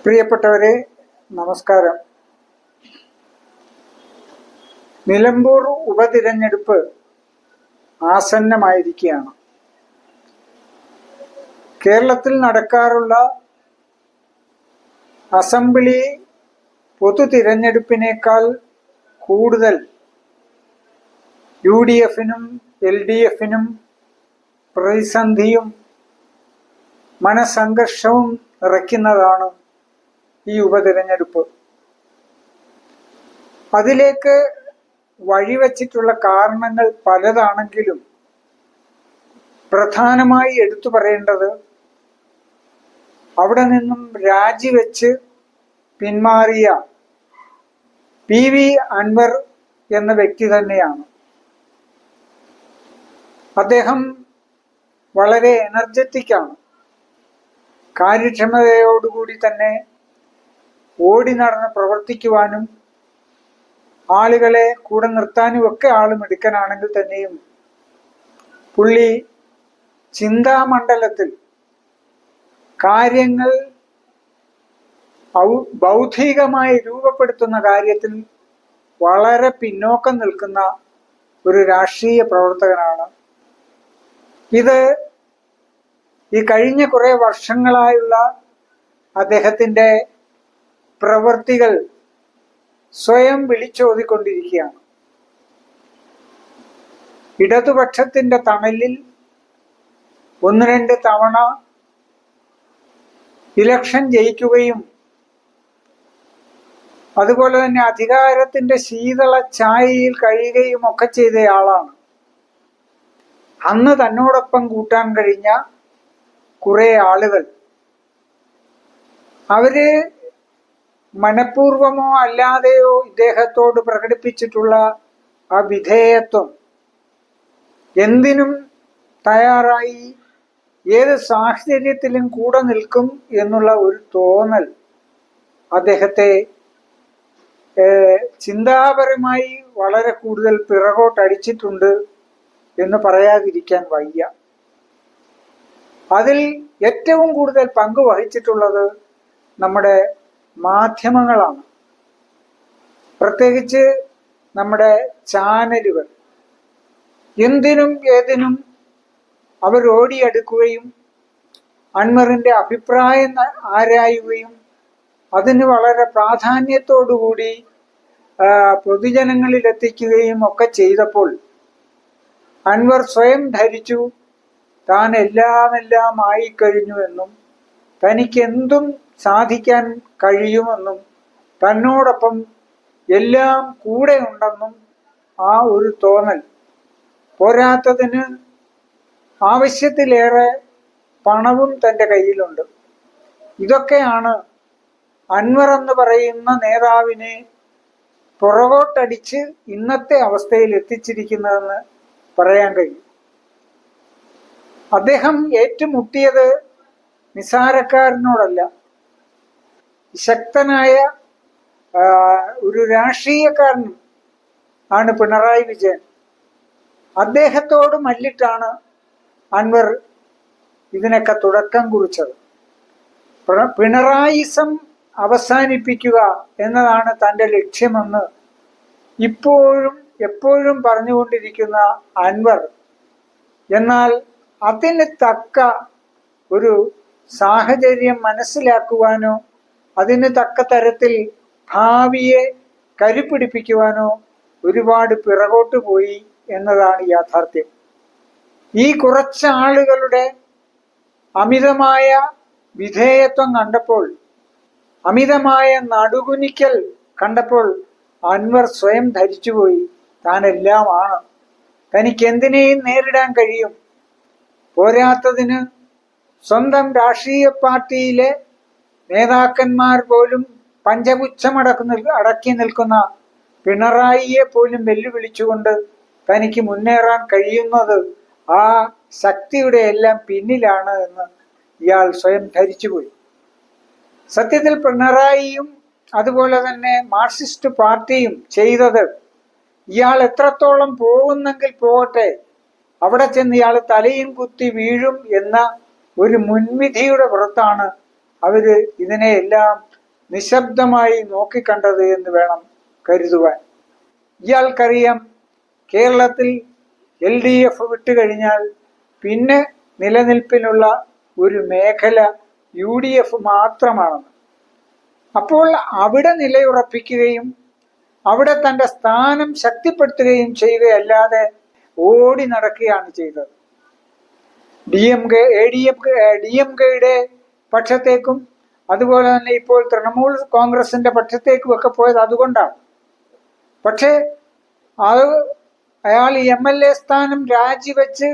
പ്രിയപ്പെട്ടവരെ, നമസ്കാരം. നിലമ്പൂർ ഉപതിരഞ്ഞെടുപ്പ് ആസന്നമായിരിക്കുകയാണ്. കേരളത്തിൽ നടക്കാറുള്ള അസംബ്ലി പൊതു തിരഞ്ഞെടുപ്പിനേക്കാൾ കൂടുതൽ UDF-നും LDF-നും പ്രതിസന്ധിയും മനസംഘർഷവും നിറയ്ക്കുന്നതാണ് ഈ ഉപതിരഞ്ഞെടുപ്പ്. അതിലേക്ക് വഴിവെച്ചിട്ടുള്ള കാരണങ്ങൾ പലതാണെങ്കിലും പ്രധാനമായി എടുത്തു പറയേണ്ടത് അവിടെ നിന്നും രാജിവെച്ച് പിന്മാറിയ PV അൻവർ എന്ന വ്യക്തി തന്നെയാണ്. അദ്ദേഹം വളരെ എനർജറ്റിക്കാണ്. കാര്യക്ഷമതയോടുകൂടി തന്നെ ഓടി നടന്ന് പ്രവർത്തിക്കുവാനും ആളുകളെ കൂടെ നിർത്താനും ഒക്കെ മിടുക്കനാണെങ്കിൽ തന്നെയും പുള്ളി ചിന്താമണ്ഡലത്തിൽ കാര്യങ്ങൾ ബൗദ്ധികമായി രൂപപ്പെടുത്തുന്ന കാര്യത്തിൽ വളരെ പിന്നോക്കം നിൽക്കുന്ന ഒരു രാഷ്ട്രീയ പ്രവർത്തകനാണ്. ഇത് ഈ കഴിഞ്ഞ കുറെ വർഷങ്ങളായുള്ള അദ്ദേഹത്തിന്റെ പ്രവൃത്തികൾ സ്വയം വിളിച്ചോതിക്കൊണ്ടിരിക്കുകയാണ്. ഇടതുപക്ഷത്തിന്റെ തണലിൽ 1-2 തവണ ഇലക്ഷൻ ജയിക്കുകയും അതുപോലെ തന്നെ അധികാരത്തിന്റെ ശീതള ഛായയിൽ കഴിയുകയും ഒക്കെ ചെയ്തയാളാണ്. അന്ന് തന്നോടൊപ്പം കൂട്ടാൻ കഴിഞ്ഞ കുറെ ആളുകൾ അവര് മനഃപൂർവമോ അല്ലാതെയോ ഇദ്ദേഹത്തോട് പ്രകടിപ്പിച്ചിട്ടുള്ള ആ വിധേയത്വം, എന്തിനും തയ്യാറായി ഏത് സാഹചര്യത്തിലും കൂടെ നിൽക്കും എന്നുള്ള ഒരു തോന്നൽ അദ്ദേഹത്തെ ചിന്താപരമായി വളരെ കൂടുതൽ പിറകോട്ടടിച്ചിട്ടുണ്ട് എന്ന് പറയാതിരിക്കാൻ വയ്യ. അതിൽ ഏറ്റവും കൂടുതൽ പങ്ക് വഹിച്ചിട്ടുള്ളത് നമ്മുടെ മാധ്യമങ്ങളാണ്. പ്രത്യേകിച്ച് നമ്മുടെ ചാനലുകൾ. എന്തിനും ഏതിനും അവരോടിയെടുക്കുകയും അൻവറിന്റെ അഭിപ്രായം ആരായുകയും അതിന് വളരെ പ്രാധാന്യത്തോടുകൂടി പൊതുജനങ്ങളിൽ എത്തിക്കുകയും ഒക്കെ ചെയ്തപ്പോൾ അൻവർ സ്വയം ധരിച്ചു താൻ എല്ലാം ആയിക്കഴിഞ്ഞുവെന്നും തനിക്ക് എന്തും സാധിക്കാൻ കഴിയുമെന്നും തന്നോടൊപ്പം എല്ലാം കൂടെ ഉണ്ടെന്നും ആ ഒരു തോന്നൽ. പോരാത്തതിന് ആവശ്യത്തിലേറെ പണവും തൻ്റെ കയ്യിലുണ്ട്. ഇതൊക്കെയാണ് അൻവർ എന്ന് പറയുന്ന നേതാവിനെ പുറകോട്ടടിച്ച് ഇന്നത്തെ അവസ്ഥയിൽ എത്തിച്ചിരിക്കുന്നതെന്ന് പറയാൻ കഴിയും. അദ്ദേഹം ഏറ്റുമുട്ടിയത് നിസാരക്കാരനോടല്ല, ശക്തനായ ഒരു രാഷ്ട്രീയക്കാരൻ ആണ് പിണറായി വിജയൻ. അദ്ദേഹത്തോട് മല്ലിട്ടാണ് അൻവർ ഇതിനൊക്കെ തുടക്കം കുറിച്ചത്. പിണറായിസം അവസാനിപ്പിക്കുക എന്നതാണ് തൻ്റെ ലക്ഷ്യമെന്ന് എപ്പോഴും പറഞ്ഞുകൊണ്ടിരിക്കുന്ന അൻവർ, എന്നാൽ അതിന് തക്ക ഒരു സാഹചര്യം മനസ്സിലാക്കുവാനോ അതിന് തക്ക തരത്തിൽ ഭാവിയെ കരുപിടിപ്പിക്കുവാനോ ഒരുപാട് പിറകോട്ട് പോയി എന്നതാണ് യാഥാർത്ഥ്യം. ഈ കുറച്ചാളുകളുടെ അമിതമായ വിധേയത്വം കണ്ടപ്പോൾ, അമിതമായ നടുകുനിക്കൽ കണ്ടപ്പോൾ അൻവർ സ്വയം ധരിച്ചുപോയി താൻ എല്ലാമാണ്, തനിക്ക് എന്തിനേയും നേരിടാൻ കഴിയും. പോരാത്തതിന് സ്വന്തം രാഷ്ട്രീയ പാർട്ടിയിലെ നേതാക്കന്മാർ പോലും പഞ്ചപുച്ഛമടക്കി നിൽക്കുന്ന പിണറായിയെ പോലും വെല്ലുവിളിച്ചുകൊണ്ട് തനിക്ക് മുന്നേറാൻ കഴിയുന്നത് ആ ശക്തിയുടെ എല്ലാം പിന്നിലാണ് എന്ന് ഇയാൾ സ്വയം ധരിച്ചുപോയി. സത്യത്തിൽ പിണറായിയും അതുപോലെ തന്നെ മാർക്സിസ്റ്റ് പാർട്ടിയും ചെയ്തത്, ഇയാൾ എത്രത്തോളം പോകുന്നെങ്കിൽ പോകട്ടെ, അവിടെ ചെന്ന് ഇയാൾ തലയും കുത്തി വീഴും എന്ന ഒരു മുൻവിധിയുടെ പുറത്താണ് അവര് ഇതിനെയെല്ലാം നിശബ്ദമായി നോക്കിക്കണ്ടത് എന്ന് വേണം കരുതുവാൻ. ഇയാൾക്കറിയാം, കേരളത്തിൽ LDF വിട്ടുകഴിഞ്ഞാൽ പിന്നെ നിലനിൽപ്പിനുള്ള ഒരു മേഖല UDF മാത്രമാണെന്ന്. അപ്പോൾ അവിടെ നിലയുറപ്പിക്കുകയും അവിടെ തന്റെ സ്ഥാനം ശക്തിപ്പെടുത്തുകയും ചെയ്യുകയല്ലാതെ ഓടി നടക്കുകയാണ് ചെയ്തത്. DMKയുടെ പക്ഷത്തേക്കും അതുപോലെ തന്നെ ഇപ്പോൾ തൃണമൂൽ കോൺഗ്രസിന്റെ പക്ഷത്തേക്കും ഒക്കെ പോയത് അതുകൊണ്ടാണ്. പക്ഷേ അയാൾ MLA സ്ഥാനം രാജിവെച്ച്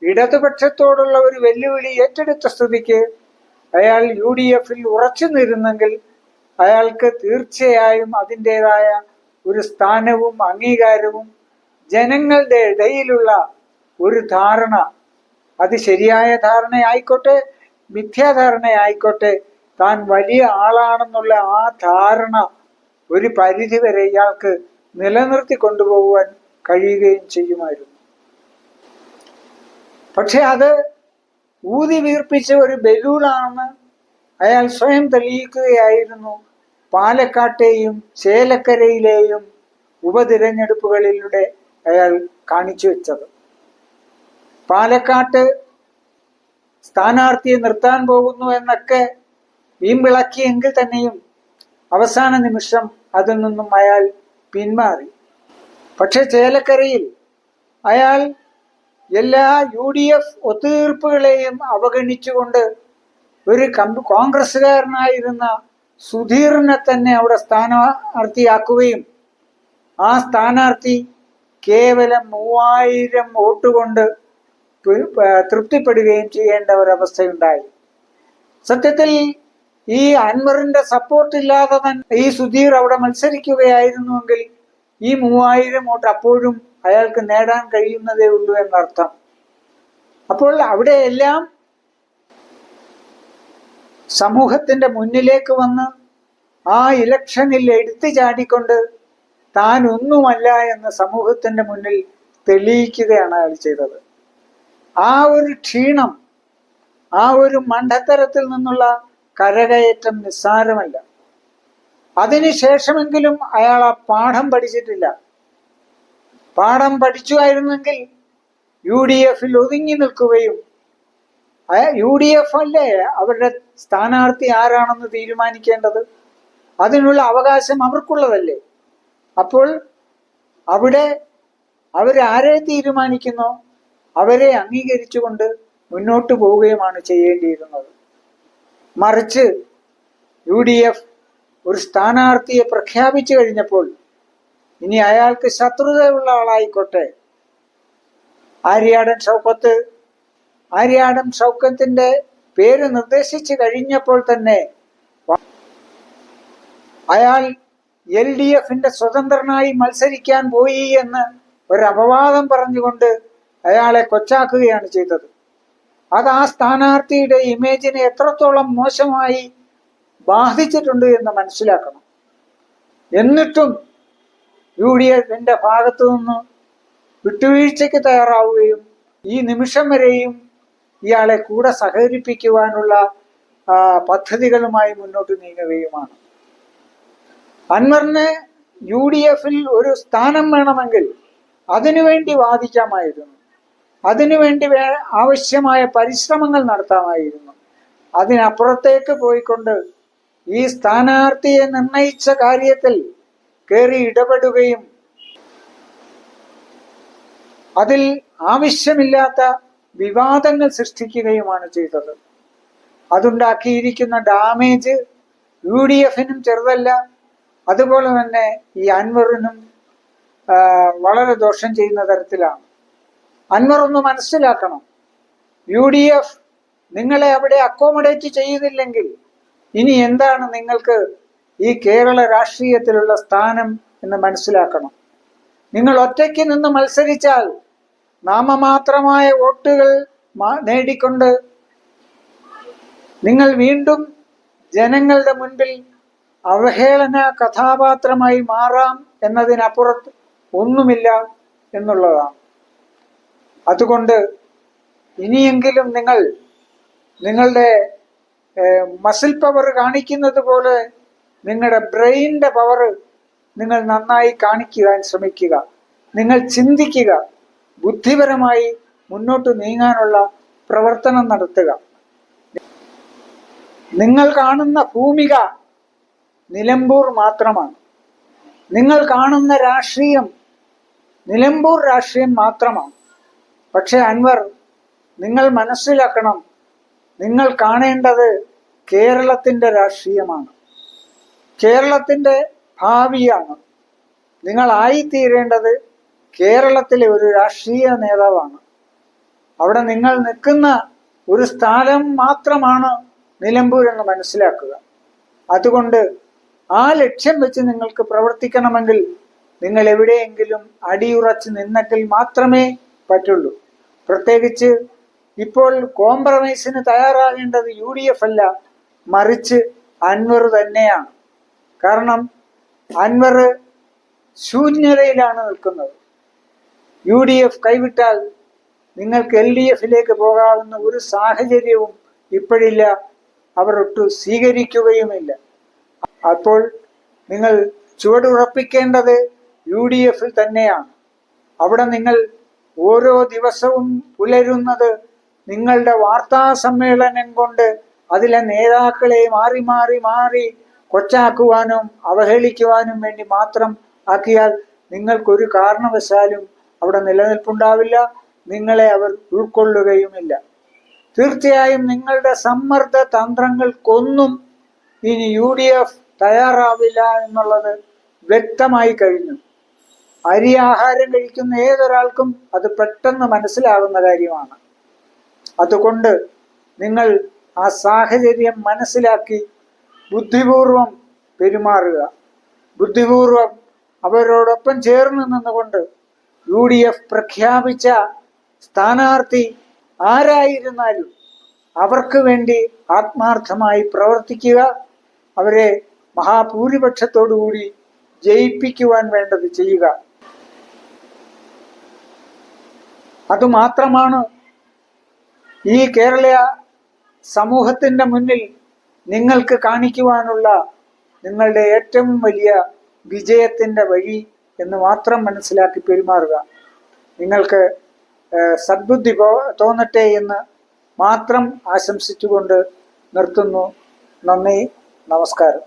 ഇടതുപക്ഷത്തോടുള്ള ഒരു വെല്ലുവിളി ഏറ്റെടുത്ത സ്ഥിതിക്ക് അയാൾ UDFൽ ഉറച്ചു നിരുന്നെങ്കിൽ അയാൾക്ക് തീർച്ചയായും അതിൻ്റെതായ ഒരു സ്ഥാനവും അംഗീകാരവും ജനങ്ങളുടെ ഇടയിലുള്ള ഒരു ധാരണ, അത് ശരിയായ ധാരണയായിക്കോട്ടെ മിഥ്യാധാരണയായിക്കോട്ടെ, താൻ വലിയ ആളാണെന്നുള്ള ആ ധാരണ ഒരു പരിധിവരെ ഇയാൾക്ക് നിലനിർത്തി കൊണ്ടുപോകുവാൻ കഴിയുകയും ചെയ്യുമായിരുന്നു. പക്ഷെ അത് ഊതി വീർപ്പിച്ച ഒരു ബലൂണാണെന്ന് അയാൾ സ്വയം തെളിയിക്കുകയായിരുന്നു പാലക്കാട്ടെയും ചേലക്കരയിലെയും ഉപതിരഞ്ഞെടുപ്പുകളിലൂടെ അയാൾ കാണിച്ചു വെച്ചത്. പാലക്കാട്ട് സ്ഥാനാർത്ഥിയെ നിർത്താൻ പോകുന്നു എന്നൊക്കെ വീമ്പിളക്കിയെങ്കിൽ തന്നെയും അവസാന നിമിഷം അതിൽ നിന്നും അയാൾ പിന്മാറി. പക്ഷെ ചേലക്കരയിൽ അയാൾ എല്ലാ UDF ഒത്തുതീർപ്പുകളെയും അവഗണിച്ചുകൊണ്ട് ഒരു കോൺഗ്രസ്സുകാരനായിരുന്ന സുധീറിനെ തന്നെ അവിടെ സ്ഥാനാർത്ഥിയാക്കുകയും ആ സ്ഥാനാർത്ഥി കേവലം 3000 വോട്ട് കൊണ്ട് തൃപ്തിപ്പെടുകയും ചെയ്യേണ്ട ഒരവസ്ഥയുണ്ടായി. സത്യത്തിൽ ഈ അൻവറിന്റെ സപ്പോർട്ടില്ലാതെ തന്നെ ഈ സുധീർ അവിടെ മത്സരിക്കുകയായിരുന്നുവെങ്കിൽ ഈ 3000 വോട്ട് അപ്പോഴും അയാൾക്ക് നേടാൻ കഴിയുന്നതേ ഉള്ളൂ എന്നർത്ഥം. അപ്പോൾ അവിടെയെല്ലാം സമൂഹത്തിന്റെ മുന്നിലേക്ക് വന്ന് ആ ഇലക്ഷനിൽ എടുത്തു ചാടിക്കൊണ്ട് താൻ ഒന്നുമല്ല എന്ന് സമൂഹത്തിന്റെ മുന്നിൽ തെളിയിക്കുകയാണ് അയാൾ ചെയ്തത്. ആ ഒരു ക്ഷീണം, ആ ഒരു മണ്ടത്തരത്തിൽ നിന്നുള്ള കരകയറ്റം നിസ്സാരമല്ല. അതിനുശേഷമെങ്കിലും അയാൾ ആ പാഠം പഠിച്ചിട്ടില്ല. പാഠം പഠിച്ചുമായിരുന്നെങ്കിൽ UDFൽ ഒതുങ്ങി നിൽക്കുകയും UDF അല്ലേ അവരുടെ സ്ഥാനാർത്ഥി ആരാണെന്ന് തീരുമാനിക്കേണ്ടത്, അതിനുള്ള അവകാശം അവർക്കുള്ളതല്ലേ. അപ്പോൾ അവിടെ അവരാരെ തീരുമാനിക്കുന്നോ അവരെ അംഗീകരിച്ചുകൊണ്ട് മുന്നോട്ട് പോവുകയുമാണ് ചെയ്യേണ്ടിയിരുന്നത്. മറിച്ച് UDF ഒരു സ്ഥാനാർത്ഥിയെ പ്രഖ്യാപിച്ചു കഴിഞ്ഞപ്പോൾ ഇനി അയാൾക്ക് ശത്രുതയുള്ള ആളായിക്കോട്ടെ, ആര്യാടൻ ഷൗക്കത്തിന്റെ പേര് നിർദ്ദേശിച്ചു കഴിഞ്ഞപ്പോൾ തന്നെ അയാൾ LDFന്റെ സ്വതന്ത്രനായി മത്സരിക്കാൻ പോയി എന്ന് ഒരു അപവാദം പറഞ്ഞുകൊണ്ട് അയാളെ കൊച്ചാക്കുകയാണ് ചെയ്തത്. അത് ആ സ്ഥാനാർത്ഥിയുടെ ഇമേജിനെ എത്രത്തോളം മോശമായി ബാധിച്ചിട്ടുണ്ട് എന്ന് മനസ്സിലാക്കണം. എന്നിട്ടും UDFന്റെ ഭാഗത്തു നിന്ന് വിട്ടുവീഴ്ചയ്ക്ക് തയ്യാറാവുകയും ഈ നിമിഷം വരെയും ഇയാളെ കൂടെ സഹകരിപ്പിക്കുവാനുള്ള പദ്ധതികളുമായി മുന്നോട്ട് നീങ്ങുകയുമാണ്. അൻവറിന് UDFൽ ഒരു സ്ഥാനം വേണമെങ്കിൽ അതിനുവേണ്ടി വാദിക്കാമായിരുന്നു, അതിനുവേണ്ടി ആവശ്യമായ പരിശ്രമങ്ങൾ നടത്താമായിരുന്നു. അതിനപ്പുറത്തേക്ക് പോയിക്കൊണ്ട് ഈ സ്ഥാനാർത്ഥിയെ നിർണയിച്ച കാര്യത്തിൽ കയറി ഇടപെടുകയും അതിൽ ആവശ്യമില്ലാത്ത വിവാദങ്ങൾ സൃഷ്ടിക്കുകയുമാണ് ചെയ്തത്. അതുണ്ടാക്കിയിരിക്കുന്ന ഡാമേജ് UDFനും ചെറുതല്ല, അതുപോലെ തന്നെ ഈ അൻവറിനും വളരെ ദോഷം ചെയ്യുന്ന തരത്തിലാണ്. അൻവർ ഒന്ന് മനസ്സിലാക്കണം, UDF നിങ്ങളെ അവിടെ അക്കോമഡേറ്റ് ചെയ്യുന്നില്ലെങ്കിൽ ഇനി എന്താണ് നിങ്ങൾക്ക് ഈ കേരള രാഷ്ട്രീയത്തിലുള്ള സ്ഥാനം എന്ന് മനസ്സിലാക്കണം. നിങ്ങൾ ഒറ്റയ്ക്ക് നിന്ന് മത്സരിച്ചാൽ നാമമാത്രമായ വോട്ടുകൾ നേടിക്കൊണ്ട് നിങ്ങൾ വീണ്ടും ജനങ്ങളുടെ മുൻപിൽ അവഹേളന കഥാപാത്രമായി മാറാം എന്നതിനപ്പുറത്ത് ഒന്നുമില്ല എന്നുള്ളതാണ്. അതുകൊണ്ട് ഇനിയെങ്കിലും നിങ്ങൾ നിങ്ങളുടെ മസിൽ പവർ കാണിക്കുന്നത് പോലെ നിങ്ങളുടെ ബ്രെയിനിന്റെ പവർ നിങ്ങൾ നന്നായി കാണിക്കുവാൻ ശ്രമിക്കുക. നിങ്ങൾ ചിന്തിക്കുക, ബുദ്ധിപരമായി മുന്നോട്ട് നീങ്ങാനുള്ള പ്രവർത്തനം നടത്തുക. നിങ്ങൾ കാണുന്ന ഭൂമിക നിലമ്പൂർ മാത്രമാണ്. നിങ്ങൾ കാണുന്ന രാഷ്ട്രീയം നിലമ്പൂർ രാഷ്ട്രീയം മാത്രമാണ്. പക്ഷെ അൻവർ, നിങ്ങൾ മനസ്സിലാക്കണം, നിങ്ങൾ കാണേണ്ടത് കേരളത്തിന്റെ രാഷ്ട്രീയമാണ്, കേരളത്തിന്റെ ഭാവിയാണ്. നിങ്ങളായിത്തീരേണ്ടത് കേരളത്തിലെ ഒരു രാഷ്ട്രീയ നേതാവാണ്. അവിടെ നിങ്ങൾ നിൽക്കുന്ന ഒരു സ്ഥലം മാത്രമാണ് നിലമ്പൂർ എന്ന് മനസ്സിലാക്കുക. അതുകൊണ്ട് ആ ലക്ഷ്യം വെച്ച് നിങ്ങൾക്ക് പ്രവർത്തിക്കണമെങ്കിൽ നിങ്ങൾ എവിടെയെങ്കിലും അടിയുറച്ച് നിന്നെങ്കിൽ മാത്രമേ പറ്റുള്ളൂ. പ്രത്യേകിച്ച് ഇപ്പോൾ കോംപ്രമൈസിന് തയ്യാറാകേണ്ടത് UDF അല്ല, മറിച്ച് അൻവർ തന്നെയാണ്. കാരണം അൻവർ ശൂന്യതയിലാണ് നിൽക്കുന്നത്. UDF കൈവിട്ടാൽ നിങ്ങൾക്ക് LDFിലേക്ക് പോകാവുന്ന ഒരു സാഹചര്യവും ഇപ്പോഴില്ല, അവർ ഒട്ടും സ്വീകരിക്കുകയുമില്ല. അപ്പോൾ നിങ്ങൾ ചുവടുറപ്പിക്കേണ്ടത് UDFിൽ തന്നെയാണ്. അവിടെ നിങ്ങൾ ഓരോ ദിവസവും പുലരുന്നത് നിങ്ങളുടെ വാർത്താ സമ്മേളനം കൊണ്ട് അതിലെ നേതാക്കളെ മാറി മാറി മാറി കൊച്ചാക്കുവാനും അവഹേളിക്കുവാനും വേണ്ടി മാത്രം ആക്കിയാൽ നിങ്ങൾക്കൊരു കാരണവശാലും അവിടെ നിലനിൽപ്പുണ്ടാവില്ല, നിങ്ങളെ അവർ ഉൾക്കൊള്ളുകയുമില്ല. തീർച്ചയായും നിങ്ങളുടെ സമ്മർദ്ദ തന്ത്രങ്ങൾക്കൊന്നും ഇനി UDF തയ്യാറാവില്ല എന്നുള്ളത് വ്യക്തമായി കഴിഞ്ഞു. അരി ആഹാരം കഴിക്കുന്ന ഏതൊരാൾക്കും അത് പെട്ടെന്ന് മനസ്സിലാകുന്ന കാര്യമാണ്. അതുകൊണ്ട് നിങ്ങൾ ആ സാഹചര്യം മനസ്സിലാക്കി ബുദ്ധിപൂർവം പെരുമാറുക. ബുദ്ധിപൂർവം അവരോടൊപ്പം ചേർന്ന് നിന്നുകൊണ്ട് UDF പ്രഖ്യാപിച്ച സ്ഥാനാർത്ഥി ആരായിരുന്നാലും അവർക്ക് വേണ്ടി ആത്മാർത്ഥമായി പ്രവർത്തിക്കുക. അവരെ മഹാഭൂരിപക്ഷത്തോടുകൂടി ജയിപ്പിക്കുവാൻ വേണ്ടത് ചെയ്യുക. അതുമാത്രമാണ് ഈ കേരള സമൂഹത്തിന്റെ മുന്നിൽ നിങ്ങൾക്ക് കാണിക്കുവാനുള്ള നിങ്ങളുടെ ഏറ്റവും വലിയ വിജയത്തിന്റെ വഴി എന്ന് മാത്രം മനസ്സിലാക്കി പെരുമാറുക. നിങ്ങൾക്ക് സദ്ബുദ്ധി തോന്നട്ടെ എന്ന് മാത്രം ആശംസിച്ചുകൊണ്ട് നിർത്തുന്നു. നന്ദി, നമസ്കാരം.